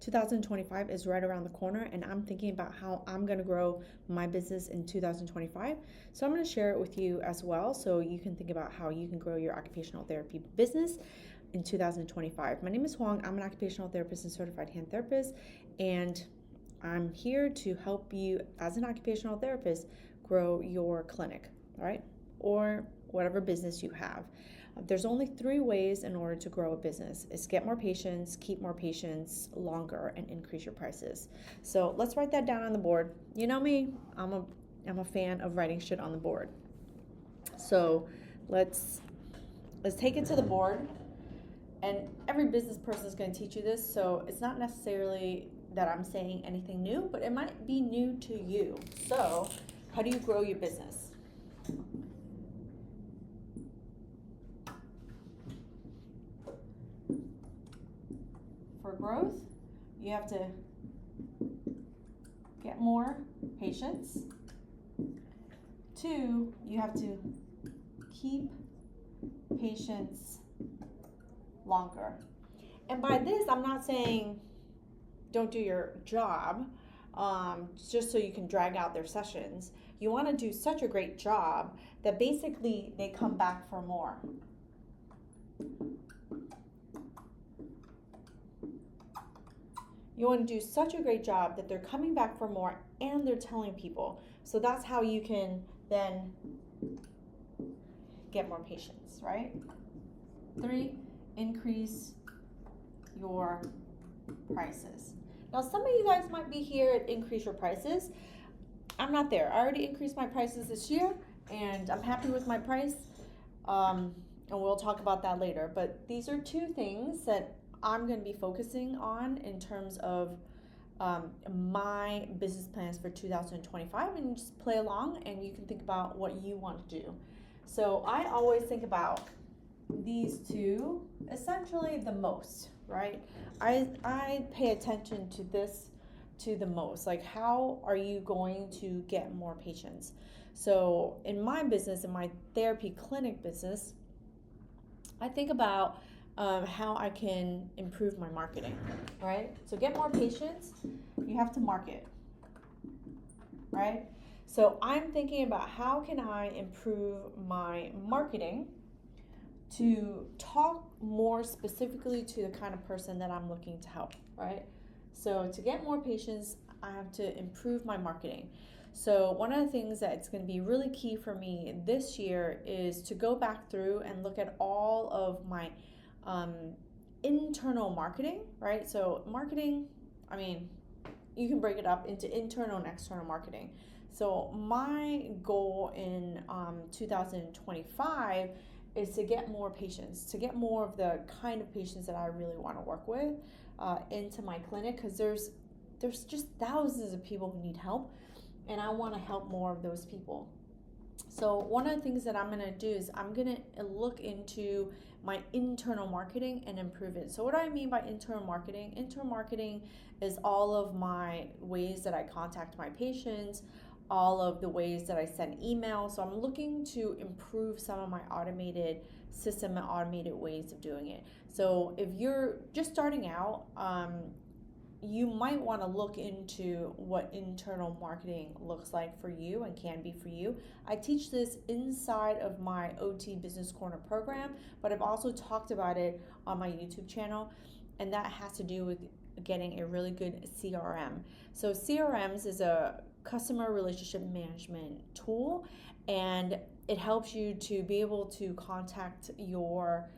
2025 is right around the corner, and I'm thinking about how I'm going to grow my business in 2025. So I'm going to share it with you as well, so you can think about how you can grow your occupational therapy business in 2025. My name is Huang. I'm an occupational therapist and certified hand therapist, and I'm here to help you as an occupational therapist grow your clinic, all right? Or whatever business you have. There's only three ways in order to grow a business. It's get more patients, keep more patients longer, and increase your prices. So let's write that down on the board. You know me, I'm a fan of writing shit on the board. So let's take it to the board. And every business person is going to teach you this, so it's not necessarily that I'm saying anything new, but it might be new to you. So, how do you grow your business? For growth, you have to get more patients. 2, you have to keep patients longer. And by this, I'm not saying don't do your job just so you can drag out their sessions. You want to do such a great job that basically they come back for more. You want to do such a great job that they're coming back for more and they're telling people. So that's how you can then get more patients, right? 3, increase your prices. Now, some of you guys might be here at increase your prices. I'm not there. I already increased my prices this year, and I'm happy with my price. And we'll talk about that later. But these are 2 things that I'm going to be focusing on in terms of my business plans for 2025, and just play along, and you can think about what you want to do. So I always think about these 2 essentially the most, right? I pay attention to this to the most. Like, how are you going to get more patients? So in my business, in my therapy clinic business, I think about how I can improve my marketing, right? So get more patients, you have to market, right? So I'm thinking about how can I improve my marketing to talk more specifically to the kind of person that I'm looking to help, right? So to get more patients, I have to improve my marketing. So one of the things that's going to be really key for me this year is to go back through and look at all of my internal marketing, right? So marketing, I mean, you can break it up into internal and external marketing. So my goal in 2025 is to get more patients, to get more of the kind of patients that I really want to work with into my clinic, because there's just thousands of people who need help, and I want to help more of those people. So one of the things that I'm going to do is I'm going to look into my internal marketing and improve it. So what do I mean by internal marketing? Internal marketing is all of my ways that I contact my patients, all of the ways that I send emails. So I'm looking to improve some of my automated system and automated ways of doing it. So if you're just starting out, you might want to look into what internal marketing looks like for you and can be for you. I teach this inside of my OT Business Corner program, but I've also talked about it on my YouTube channel, and that has to do with getting a really good CRM. So CRMs is a customer relationship management tool, and it helps you to be able to contact your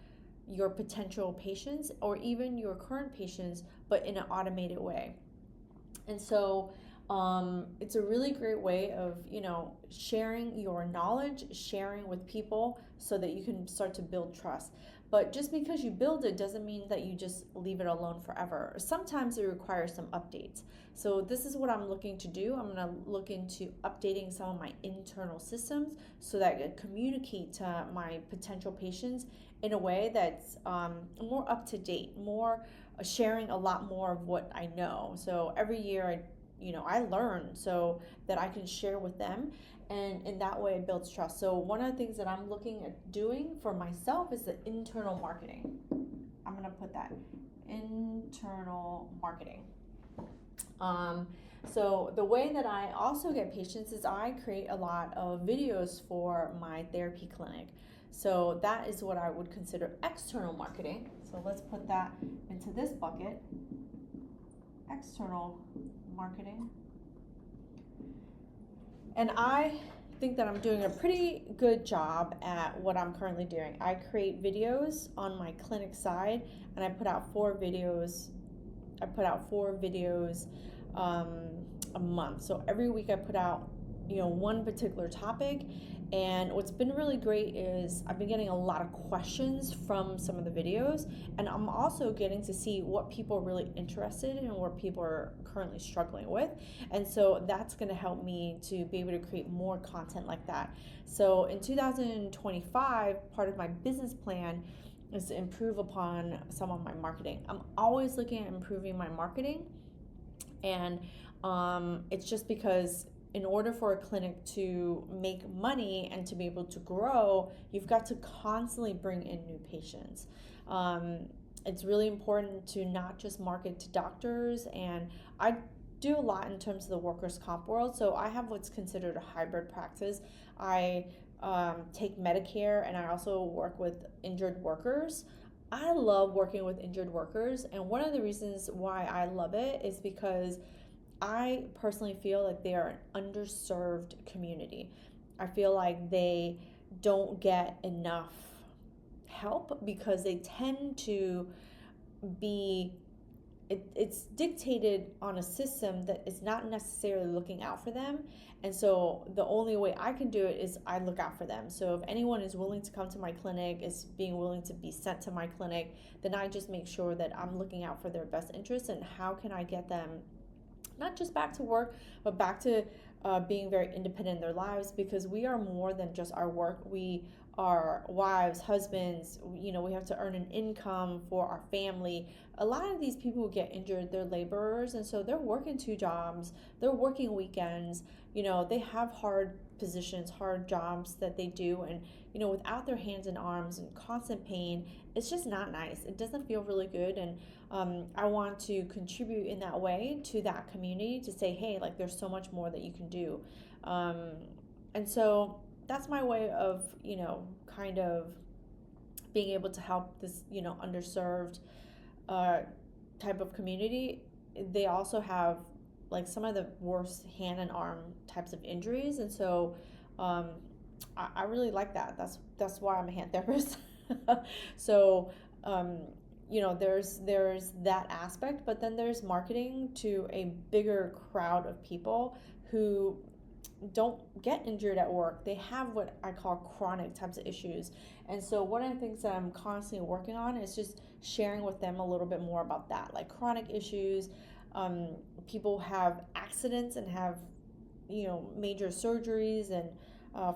potential patients or even your current patients, but in an automated way. And so it's a really great way of, sharing your knowledge, sharing with people so that you can start to build trust. But just because you build it doesn't mean that you just leave it alone forever. Sometimes it requires some updates. So this is what I'm looking to do. I'm going to look into updating some of my internal systems so that I can communicate to my potential patients in a way that's more up to date, more sharing a lot more of what I know. So every year I learn so that I can share with them, and in that way it builds trust. So one of the things that I'm looking at doing for myself is the internal marketing. I'm going to put that internal marketing. So the way that I also get patients is I create a lot of videos for my therapy clinic. So that is what I would consider external marketing. So let's put that into this bucket, external marketing. And I think that I'm doing a pretty good job at what I'm currently doing. I create videos on my clinic side, and I put out 4 videos. A month. So every week I put out, one particular topic. And what's been really great is I've been getting a lot of questions from some of the videos, and I'm also getting to see what people are really interested in and what people are currently struggling with. And so that's going to help me to be able to create more content like that. So in 2025, part of my business plan is to improve upon some of my marketing. I'm always looking at improving my marketing, and it's just because in order for a clinic to make money and to be able to grow, you've got to constantly bring in new patients. It's really important to not just market to doctors, and I do a lot in terms of the workers' comp world. So I have what's considered a hybrid practice. I take Medicare, and I also work with injured workers. I love working with injured workers, and one of the reasons why I love it is because I personally feel like they are an underserved community. I feel like they don't get enough help because they tend to be, it's dictated on a system that is not necessarily looking out for them. And so the only way I can do it is I look out for them. So if anyone is willing to come to my clinic, is being willing to be sent to my clinic, then I just make sure that I'm looking out for their best interests and how can I get them not just back to work, but back to being very independent in their lives, because we are more than just our work. We are wives, husbands, we have to earn an income for our family. A lot of these people who get injured, they're laborers, and so they're working 2 jobs, they're working weekends, they have hard positions, hard jobs that they do, and without their hands and arms and constant pain, it's just not nice. It doesn't feel really good, and I want to contribute in that way to that community to say, hey, like there's so much more that you can do. And so that's my way of, kind of being able to help this, underserved type of community. They also have like some of the worst hand and arm types of injuries. And so I really like that. That's why I'm a hand therapist. So, there's that aspect, but then there's marketing to a bigger crowd of people who don't get injured at work. They have what I call chronic types of issues. And so one of the things that I'm constantly working on is just sharing with them a little bit more about that, like chronic issues. People have accidents and have, major surgeries and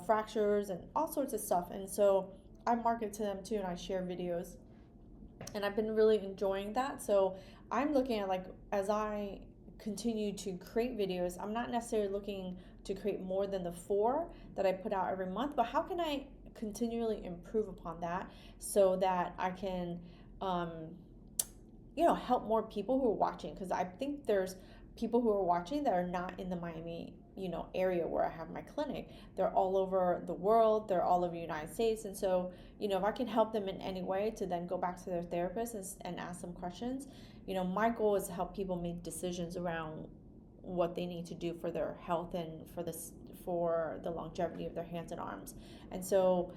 fractures and all sorts of stuff. And so I market to them too, and I share videos. And I've been really enjoying that. So I'm looking at, like, as I continue to create videos, I'm not necessarily looking to create more than the 4 that I put out every month, but how can I continually improve upon that so that I can, help more people who are watching? Because I think there's people who are watching that are not in the Miami, area where I have my clinic. They're all over the world. They're all over the United States. And so, if I can help them in any way to then go back to their therapist and ask them questions, my goal is to help people make decisions around what they need to do for their health and for the longevity of their hands and arms. And so,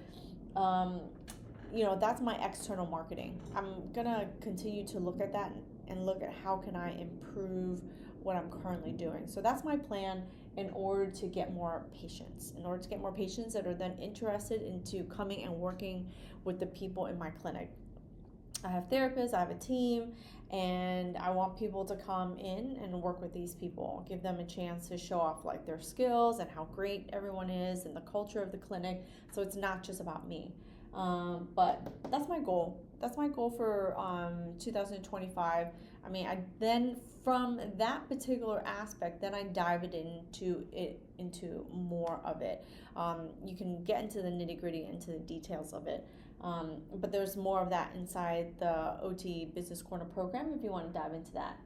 that's my external marketing. I'm gonna continue to look at that and look at how can I improve what I'm currently doing. So that's my plan in order to get more patients, that are then interested into coming and working with the people in my clinic. I have therapists, I have a team, and I want people to come in and work with these people, give them a chance to show off like their skills and how great everyone is and the culture of the clinic. So it's not just about me. But that's my goal. That's my goal for 2025. I mean, then from that particular aspect, then I dive into more of it. You can get into the nitty-gritty, into the details of it. But there's more of that inside the OT Business Corner program if you want to dive into that.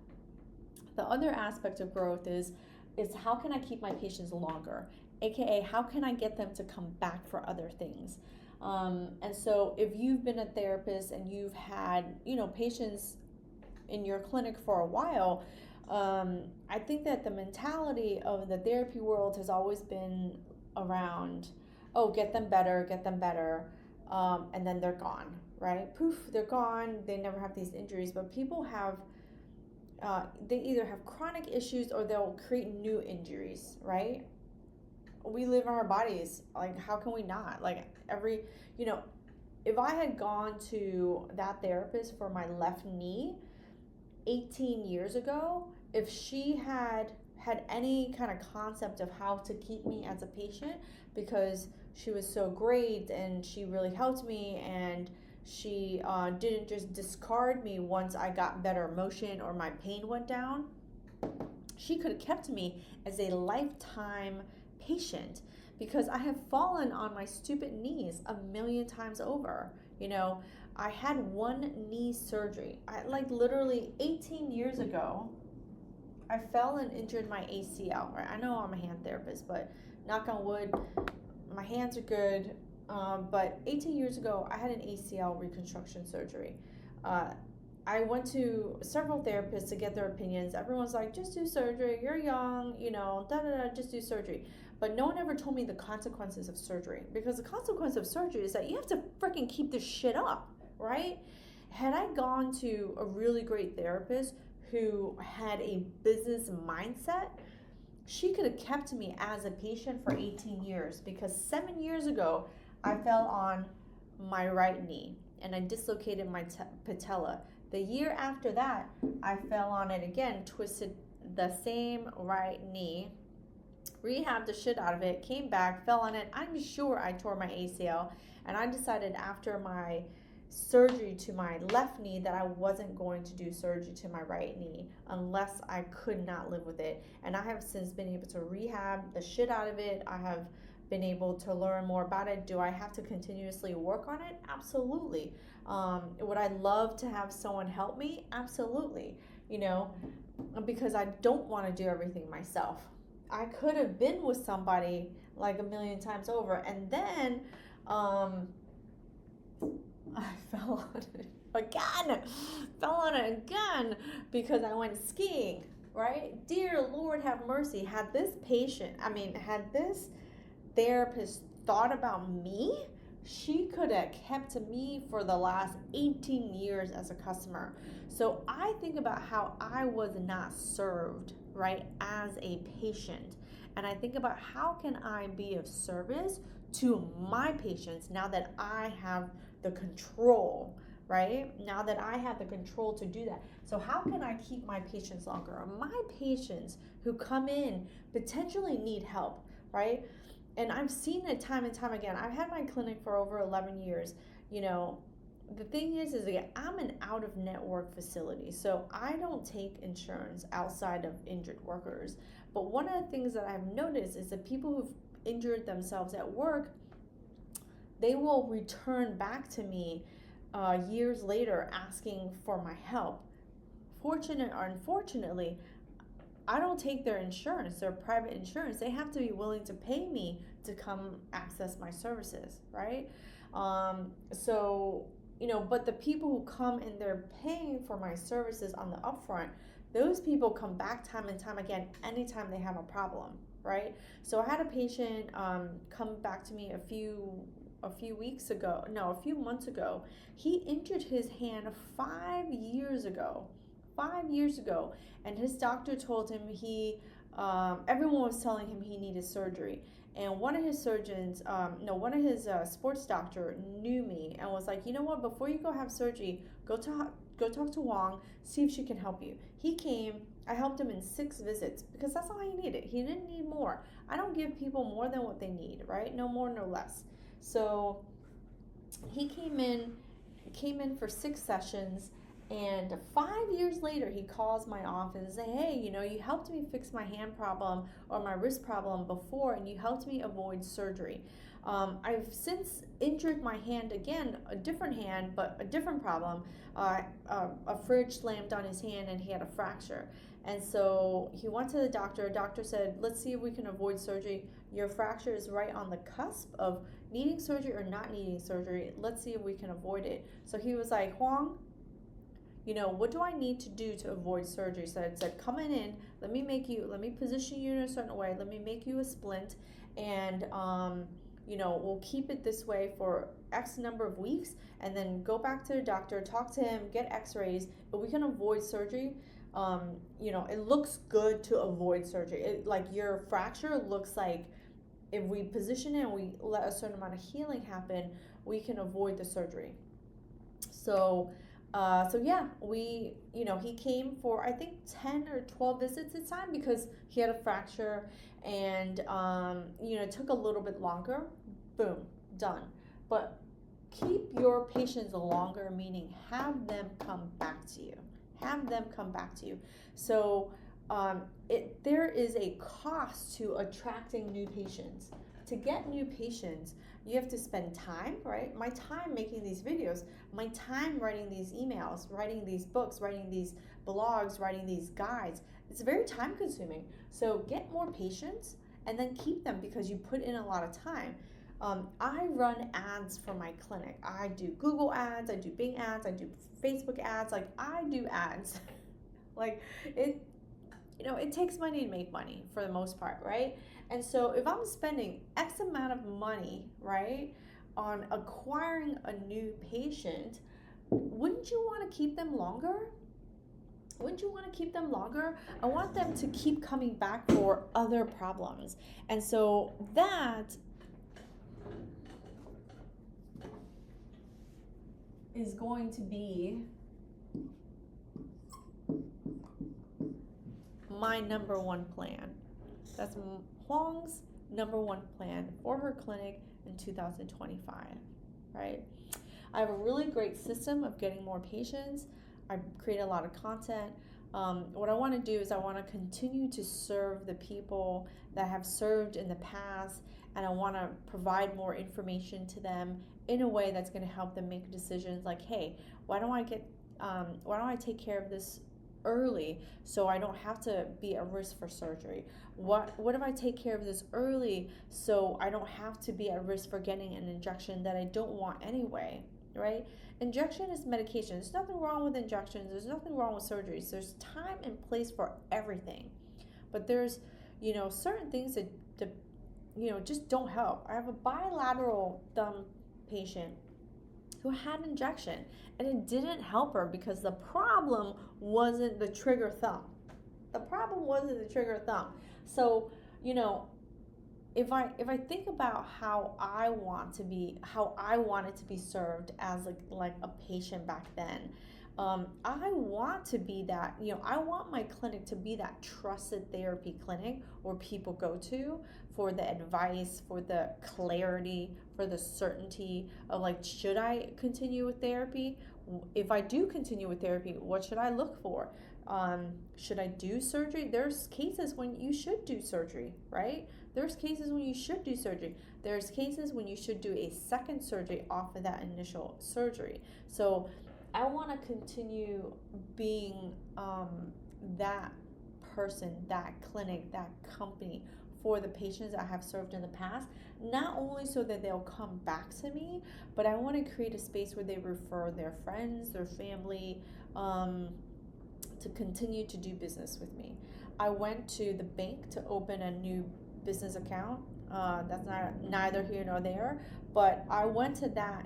The other aspect of growth is how can I keep my patients longer? AKA, how can I get them to come back for other things? And so if you've been a therapist and you've had, patients in your clinic for a while, I think that the mentality of the therapy world has always been around, oh, get them better, and then they're gone, right? Poof, they're gone. They never have these injuries, but people have, they either have chronic issues or they'll create new injuries, right? We live in our bodies. Like, how can we not? Like, if I had gone to that therapist for my left knee 18 years ago, if she had any kind of concept of how to keep me as a patient, because she was so great and she really helped me, and she didn't just discard me once I got better motion or my pain went down, she could have kept me as a lifetime patient, because I have fallen on my stupid knees a million times over. I had one knee surgery. Literally 18 years ago, I fell and injured my ACL, right? I know I'm a hand therapist, but knock on wood, my hands are good. But 18 years ago, I had an ACL reconstruction surgery. I went to several therapists to get their opinions. Everyone's like, just do surgery. You're young, just do surgery. But no one ever told me the consequences of surgery, because the consequence of surgery is that you have to freaking keep this shit up, right? Had I gone to a really great therapist who had a business mindset, she could have kept me as a patient for 18 years, because 7 years ago, I fell on my right knee and I dislocated my patella. The year after that, I fell on it again, twisted the same right knee, rehabbed the shit out of it, came back, fell on it. I'm sure I tore my ACL, and I decided after my surgery to my left knee that I wasn't going to do surgery to my right knee unless I could not live with it. And I have since been able to rehab the shit out of it. I have been able to learn more about it. Do I have to continuously work on it? Absolutely. Would I love to have someone help me? Absolutely. Because I don't want to do everything myself. I could have been with somebody like a million times over, and then I fell on it again because I went skiing, right? Dear Lord have mercy. Had this therapist thought about me, she could have kept me for the last 18 years as a customer. So I think about how I was not served, right, as a patient. And I think about how can I be of service to my patients now that I have the control, right? Now that I have the control to do that. So how can I keep my patients longer? My patients who come in potentially need help, right? And I've seen it time and time again. I've had my clinic for over 11 years. The thing is again, I'm an out-of-network facility, so I don't take insurance outside of injured workers. But one of the things that I've noticed is that people who've injured themselves at work, they will return back to me years later asking for my help. Fortunate or unfortunately, I don't take their insurance, their private insurance. They have to be willing to pay me to come access my services, right? But the people who come and they're paying for my services on the upfront, those people come back time and time again anytime they have a problem, right? So I had a patient come back to me a few months ago. He injured his hand 5 years ago. 5 years ago, and his doctor told him everyone was telling him he needed surgery, and one of his sports doctor knew me and was like, you know what, before you go have surgery, go talk to Wong, see if she can help you. He came, I helped him in 6 visits because that's all he needed. He didn't need more. I don't give people more than what they need, right? No more, no less. So he came in for 6 sessions. And 5 years later, he calls my office and say, hey, you helped me fix my hand problem or my wrist problem before, and you helped me avoid surgery. I've since injured my hand again, a different hand, but a different problem. A fridge slammed on his hand and he had a fracture. And so he went to the doctor. Doctor said, let's see if we can avoid surgery. Your fracture is right on the cusp of needing surgery or not needing surgery. Let's see if we can avoid it. So he was like, Huang, what do I need to do to avoid surgery? So I said, come in, let me position you in a certain way, let me make you a splint, and we'll keep it this way for X number of weeks, and then go back to the doctor, talk to him, get x-rays, but we can avoid surgery. It looks good to avoid surgery. Like your fracture looks like, if we position it and we let a certain amount of healing happen, we can avoid the surgery. So yeah, he came for, I think, 10 or 12 visits this time because he had a fracture, and, it took a little bit longer. Boom, done. But keep your patients longer, meaning have them come back to you. So there is a cost to attracting new patients. To get new patients, you have to spend time, right? My time making these videos, my time writing these emails, writing these books, writing these blogs, writing these guides. It's very time consuming. So get more patients and then keep them because you put in a lot of time. I run ads for my clinic. I do Google ads, I do Bing ads, I do Facebook ads. Like, I do ads. Like, it takes money to make money for the most part, right? And so if I'm spending X amount of money, right, on acquiring a new patient, wouldn't you want to keep them longer? I want them to keep coming back for other problems. And so that is going to be my number one plan. That's Huang's number one plan for her clinic in 2025, right? I have a really great system of getting more patients. I create a lot of content. What I want to do is I want to continue to serve the people that have served in the past, and I want to provide more information to them in a way that's going to help them make decisions like, hey, why don't I take care of this early so I don't have to be at risk for surgery? What if I take care of this early so I don't have to be at risk for getting an injection that I don't want anyway, right? Injection is medication. There's nothing wrong with injections. There's nothing wrong with surgeries. There's time and place for everything. But there's, certain things that just don't help. I have a bilateral thumb patient who had an injection, and it didn't help her because the problem wasn't the trigger thumb. So, if I think about how I wanted to be served as like a patient back then, I want to be that, I want my clinic to be that trusted therapy clinic where people go to for the advice, for the clarity, for the certainty of like, should I continue with therapy? If I do continue with therapy, what should I look for? Should I do surgery? There's cases when you should do surgery, right? There's cases when you should do surgery. There's cases when you should do a second surgery off of that initial surgery. So I want to continue being that person, that clinic, that company for the patients I have served in the past, not only so that they'll come back to me, but I want to create a space where they refer their friends, their family, to continue to do business with me. I went to the bank to open a new business account. That's neither here nor there, but I went to that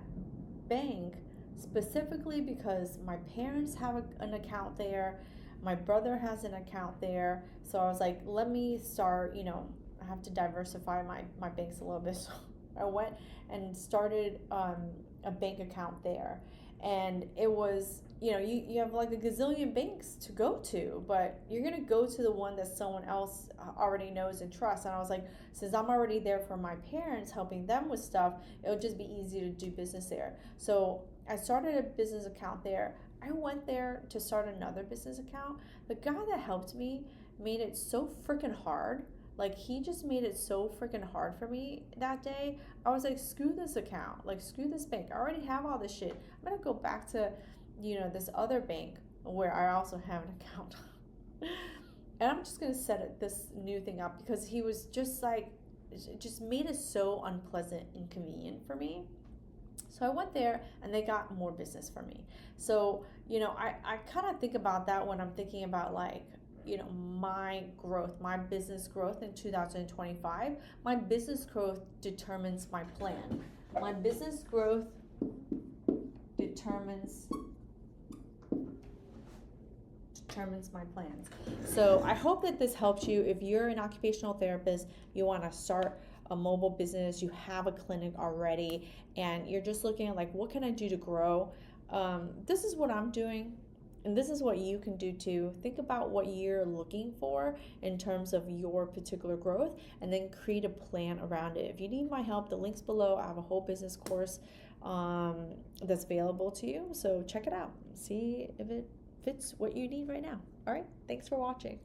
bank specifically because my parents have an account there, my brother has an account there, so I was like, let me start, I have to diversify my banks a little bit. So I went and started a bank account there, and it was, you have like a gazillion banks to go to, but you're going to go to the one that someone else already knows and trusts. And I was like, since I'm already there for my parents, helping them with stuff, it'll just be easy to do business there. So I started a business account there. I went there to start another business account. The guy that helped me made it so freaking hard. Like, he just made it so freaking hard for me that day. I was like, screw this account. Like, screw this bank. I already have all this shit. I'm going to go back to, this other bank where I also have an account. And I'm just going to set this new thing up because he was just like, it just made it so unpleasant and inconvenient for me. So I went there and they got more business for me. So, I kind of think about that when I'm thinking about like, my growth, my business growth in 2025. My business growth determines my plan. My business growth determines my plans. So I hope that this helps you. If you're an occupational therapist, you want to start a mobile business, you have a clinic already, and you're just looking at like, what can I do to grow? This is what I'm doing, and this is what you can do too. Think about what you're looking for in terms of your particular growth, and then create a plan around it. If you need my help, the link's below. I have a whole business course that's available to you. So check it out. See if it fits what you need right now. All right. Thanks for watching.